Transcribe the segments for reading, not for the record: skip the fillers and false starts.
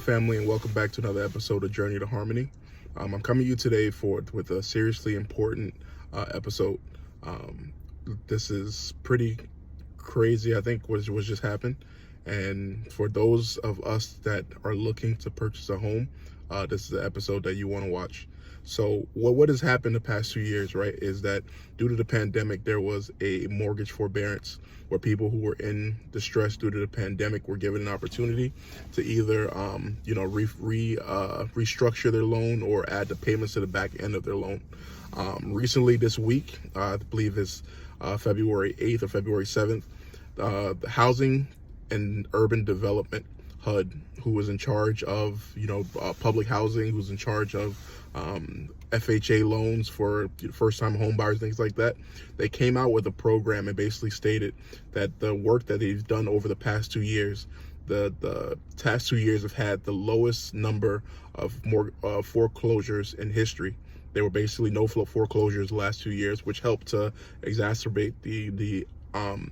family, and welcome back to another episode of Journey to Harmony. I'm coming to you today with a seriously important episode. This is pretty crazy, I think, what just happened. And for those of us that are looking to purchase a home, this is the episode that you want to watch. So what has happened the past 2 years, right, is that due to the pandemic, there was a mortgage forbearance where people who were in distress due to the pandemic were given an opportunity to either, restructure their loan or add the payments to the back end of their loan. Recently this week, I believe it's February 8th or February 7th, the Housing and Urban Development HUD, who was in charge of public housing, who's in charge of FHA loans for first-time home buyers, things like that. They came out with a program and basically stated that the work that they've done over the past 2 years, the past 2 years have had the lowest number of foreclosures in history. There were basically no foreclosures the last 2 years, which helped to exacerbate the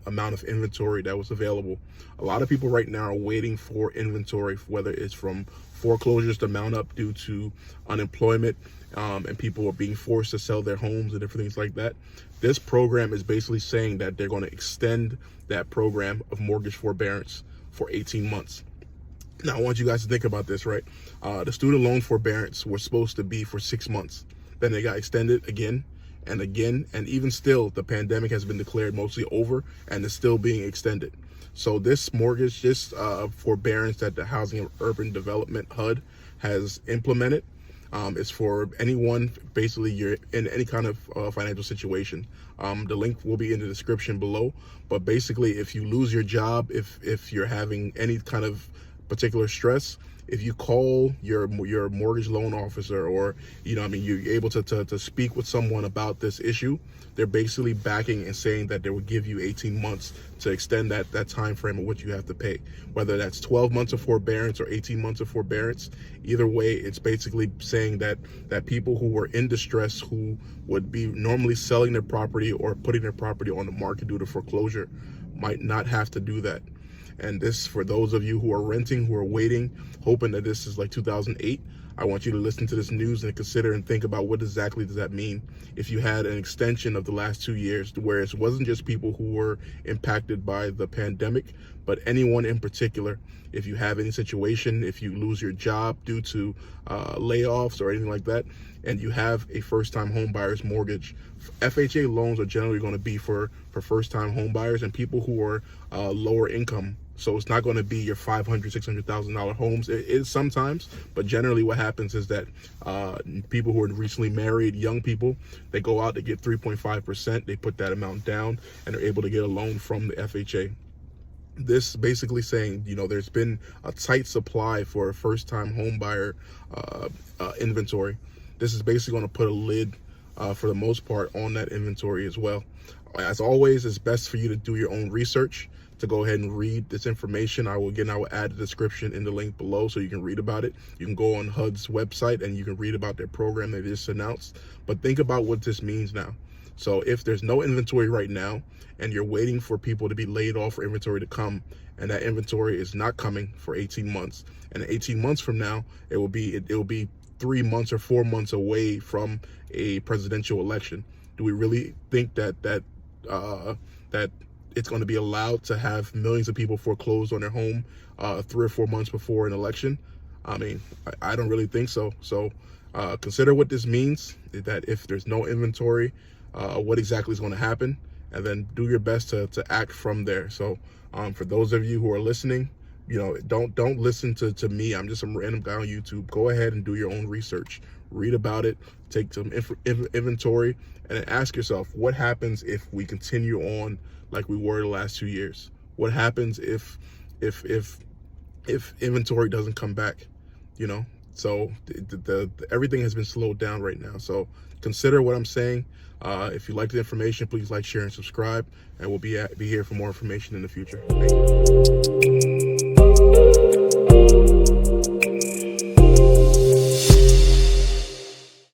amount of inventory that was available. A lot of people right now are waiting for inventory, whether it's from foreclosures to mount up due to unemployment, and people are being forced to sell their homes and different things like that. This program is basically saying that they're going to extend that program of mortgage forbearance for 18 months. Now, I want you guys to think about this, right? The student loan forbearance was supposed to be for 6 months. Then they got extended again and again, and even still, the pandemic has been declared mostly over and is still being extended. So this forbearance that the Housing and Urban Development HUD has implemented is for anyone, basically, you're in any kind of financial situation. The link will be in the description below, but basically, if you lose your job, if you're having any kind of particular stress, if you call your mortgage loan officer, or you're able to speak with someone about this issue, they're basically backing and saying that they will give you 18 months to extend that time frame of what you have to pay, whether that's 12 months of forbearance or 18 months of forbearance. Either way, it's basically saying that people who were in distress, who would be normally selling their property or putting their property on the market due to foreclosure, might not have to do that. And this, for those of you who are renting, who are waiting, hoping that this is like 2008, I want you to listen to this news and consider and think about what exactly does that mean. If you had an extension of the last 2 years, where it wasn't just people who were impacted by the pandemic, but anyone in particular, if you have any situation, if you lose your job due to layoffs or anything like that, and you have a first-time home buyer's mortgage, FHA loans are generally going to be for first-time home buyers and people who are lower income. So it's not going to be your $500,000, $600,000 homes. It is sometimes, but generally what happens is that people who are recently married, young people, they go out, they get 3.5%, they put that amount down, and they're able to get a loan from the FHA. This basically saying, there's been a tight supply for a first-time home buyer inventory. This is basically going to put a lid, for the most part, on that inventory as well. As always, it's best for you to do your own research, to go ahead and read this information. I will add the description in the link below so you can read about it. You can go on HUD's website and you can read about their program they just announced. But think about what this means now. So if there's no inventory right now and you're waiting for people to be laid off for inventory to come, and that inventory is not coming for 18 months, and 18 months from now, it will be 3 months or 4 months away from a presidential election. Do we really think that it's going to be allowed to have millions of people foreclosed on their home 3 or 4 months before an election? I mean, I don't really think so. So consider what this means, that if there's no inventory, what exactly is going to happen, and then do your best to act from there. So for those of you who are listening, don't listen to me. I'm just some random guy on YouTube. Go ahead and do your own research. Read about it. Take some inventory, and then ask yourself, what happens if we continue on like we were the last 2 years? What happens if inventory doesn't come back? So everything has been slowed down right now. So consider what I'm saying. If you like the information, please like, share, and subscribe, and we'll be here for more information in the future. Thank you.